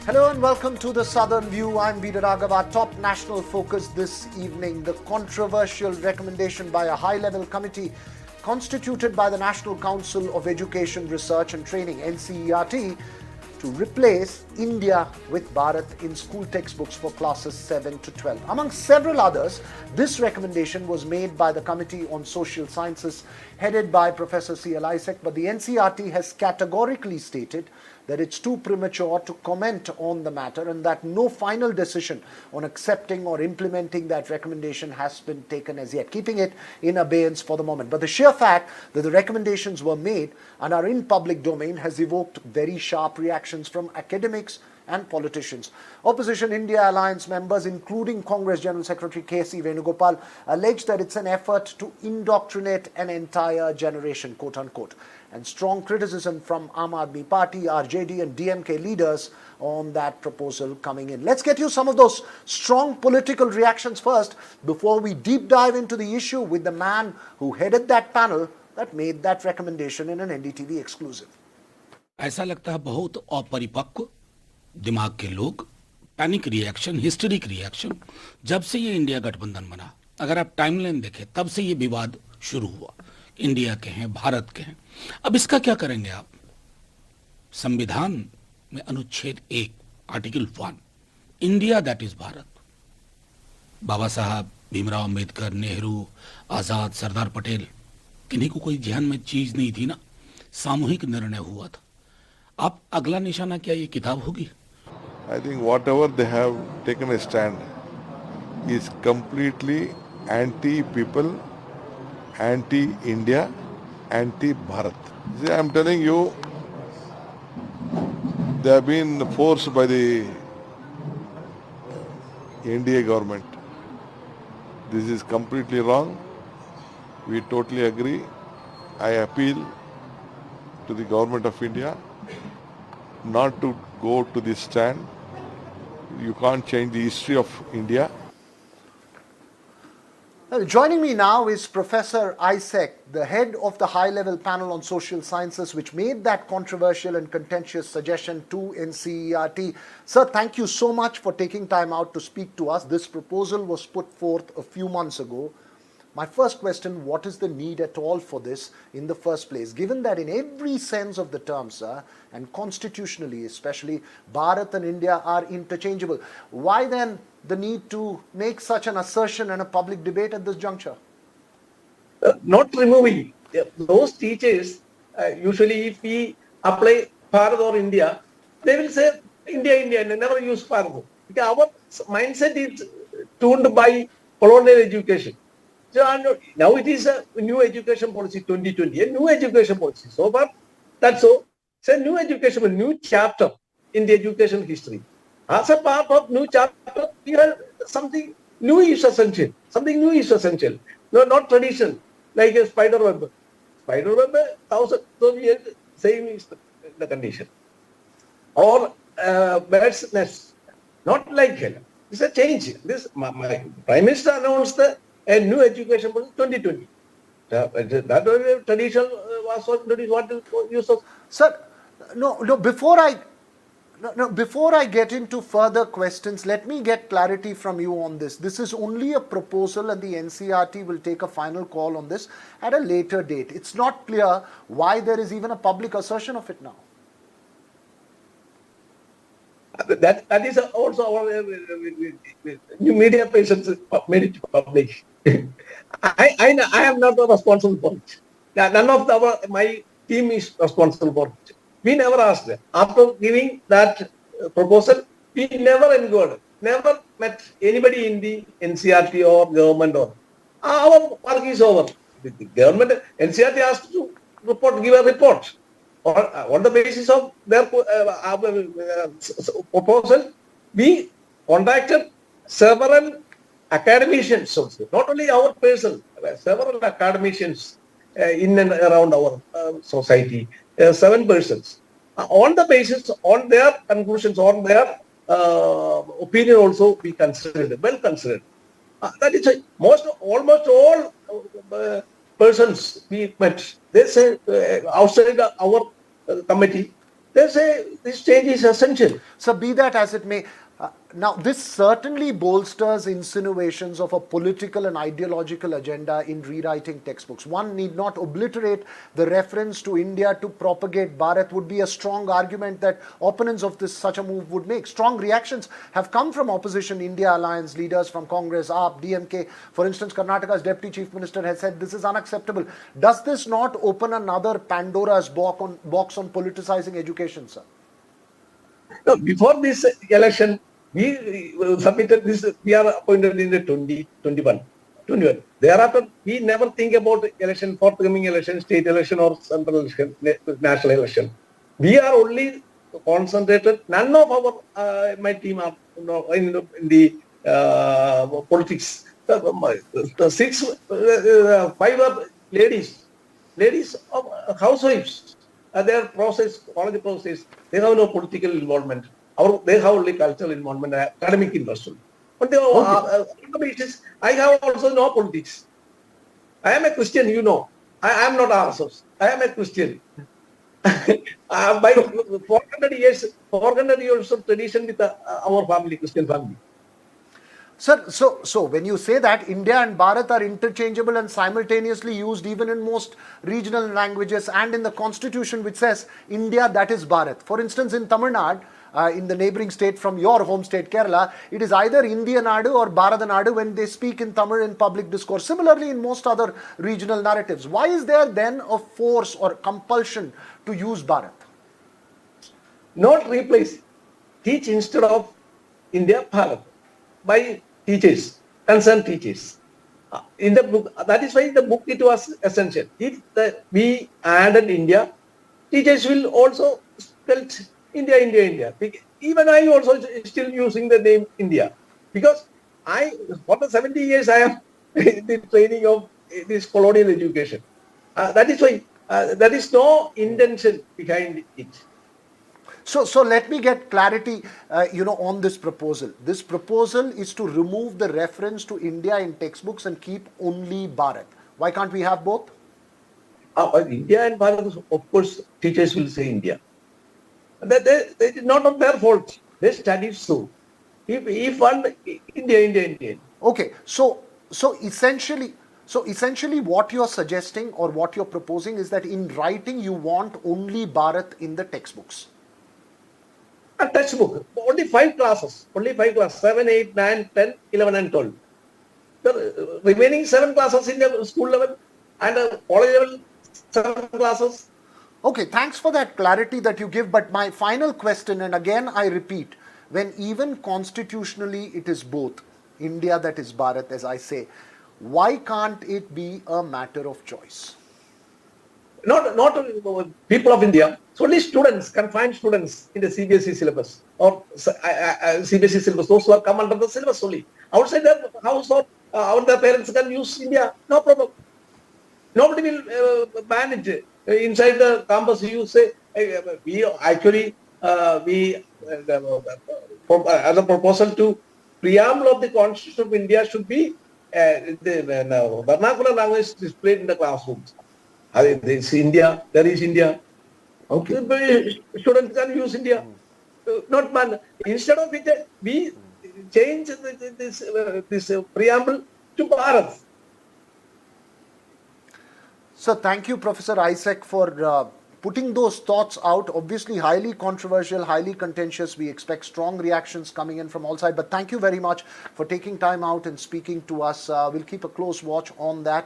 Hello and welcome to the Southern View. I'm Bharat. Our top national focus this evening, the controversial recommendation by a high-level committee constituted by the National Council of Education, Research and Training, NCERT, to replace India with Bharat in school textbooks for classes 7 to 12. Among several others, this recommendation was made by the Committee on Social Sciences, headed by Professor CI Issac, but the NCERT has categorically stated that it's too premature to comment on the matter and that no final decision on accepting or implementing that recommendation has been taken as yet, keeping it in abeyance for the moment. But the sheer fact that the recommendations were made and are in public domain has evoked very sharp reactions from academics and politicians. Opposition India Alliance members, including Congress General Secretary K.C. Venugopal, allege that it's an effort to indoctrinate an entire generation, quote unquote. And strong criticism from Aam Aadmi Party, RJD and DMK leaders on that proposal coming in. Let's get you some of those strong political reactions first before we deep dive into the issue with the man who headed that panel that made that recommendation in an NDTV exclusive. ऐसा लगता है बहुत अपरिपक्व दिमाग के लोग, panic reaction, historic reaction, जब से ये इंडिया गठबंधन बना, अगर आप टाइमलाइन देखें तब से ये विवाद शुरू हुआ, इंडिया के हैं, भारत के हैं। अब इसका क्या करेंगे आप? संविधान में अनुच्छेद 1 article 1, India that is Bharat, Baba Saheb, Bhimrao Ambedkar, Nehru, आजाद, सरदार पटेल, किन्हीं को कोई ध्यान में चीज नहीं थी ना, सामूहिक निर्णय हुआ था। अब अगला निशाना क्या ये किताब होगी? I think whatever they have taken a stand is completely anti-people, anti-India, anti-Bharat. See, I am telling you, they have been forced by the NDA government. This is completely wrong. We totally agree. I appeal to the government of India not to go to this stand. You can't change the history of India. Joining me now is Professor Issac, the head of the high-level panel on social sciences, which made that controversial and contentious suggestion to NCERT. Sir, thank you so much for taking time out to speak to us. This proposal was put forth a few months ago. My first question, what is the need at all for this in the first place? Given that in every sense of the term, sir, and constitutionally especially, Bharat and India are interchangeable, why then the need to make such an assertion and a public debate at this juncture? Not removing. Those teachers, usually if we apply Bharat or India, they will say India, India, and never use Bharat. Because our mindset is tuned by colonial education. So now it is a new education policy 2020, a new education policy. So far, that's so. It's a new education, a new chapter in the education history. As a part of new chapter, we have something new is essential. Something new is essential. No, not tradition, like a spider web. Spider web, 1,000 years, same is the condition. Or bird's nest, not like hell. It's a change. This my Prime Minister announced a new education policy 2020. That tradition was what use of. Sir, before I get into further questions, let me get clarity from you on this. This is only a proposal and the NCERT will take a final call on this at a later date. It's not clear why there is even a public assertion of it now. That is also our new media patients made it public. I am not responsible for it. None of my team is responsible for it. We never asked them. After giving that proposal, we never inquired, never met anybody in the NCERT or government. Or our work is over. The government, NCERT asked to give a report. On the basis of their proposal, we contacted several academicians also, not only our person, several academicians in and around our society, 7 persons. On the basis, on their conclusions, on their opinion also, we considered, well considered. That is almost all persons we met. They say outside our committee, they say this change is essential. So be that as it may, now this certainly bolsters insinuations of a political and ideological agenda in rewriting textbooks. One need not obliterate the reference to India to propagate Bharat would be a strong argument that opponents of such a move would make. Strong reactions have come from opposition India alliance leaders from Congress, AAP, DMK. For instance, Karnataka's Deputy Chief Minister has said this is unacceptable. Does this not open another Pandora's box on politicizing education, sir? No, before this election, we submitted this, we are appointed in the 2021. Thereafter, we never think about election, forthcoming election, state election or central election, national election. We are only concentrated, none of our, my team are in the politics. Five are ladies of housewives. Their process, college process, they have no political involvement. They have only cultural involvement, academic investment. But they I have also no politics. I am a Christian, you know. I am not RSS. I am a Christian. By 400 years of tradition with our family, Christian family. Sir, so when you say that India and Bharat are interchangeable and simultaneously used even in most regional languages and in the constitution which says India, that is Bharat. For instance, in Tamil Nadu, in the neighboring state from your home state Kerala, it is either India Nadu or Bharata Nadu when they speak in Tamil in public discourse. Similarly, in most other regional narratives. Why is there then a force or compulsion to use Bharat? Not replace. Teach instead of India, Bharat. By teachers, concerned teachers. In the book, that is why the book it was essential. If we added India, teachers will also spell India. Even I also still using the name India because for the 70 years I am in the training of this colonial education. That is why there is no intention behind it. So let me get clarity, on this proposal. This proposal is to remove the reference to India in textbooks and keep only Bharat. Why can't we have both? India and Bharat, of course, teachers will say India. They not of their fault. They studied so. If one India. Okay, so essentially, what you're suggesting or what you're proposing is that in writing you want only Bharat in the textbooks. A textbook, only 5 classes, 7, 8, 9, 10, 11 and 12. The remaining 7 classes in the school level and college level 7 classes. Okay, thanks for that clarity that you give. But my final question, and again I repeat, when even constitutionally it is both, India that is Bharat, as I say, why can't it be a matter of choice? Not people of India. So only students, confined students in the CBSE syllabus or CBSE syllabus, those who have come under the syllabus only. Outside their house or their parents can use India, no problem. Nobody will ban it. Inside the campus, you say, we actually, as a proposal to preamble of the Constitution of India should be the vernacular language displayed in the classrooms. There is India. Okay. Students can use India. Not ban. Instead of it, we change this preamble to Bharat. So thank you, Professor Issac, for putting those thoughts out. Obviously, highly controversial, highly contentious. We expect strong reactions coming in from all sides. But thank you very much for taking time out and speaking to us. We'll keep a close watch on that.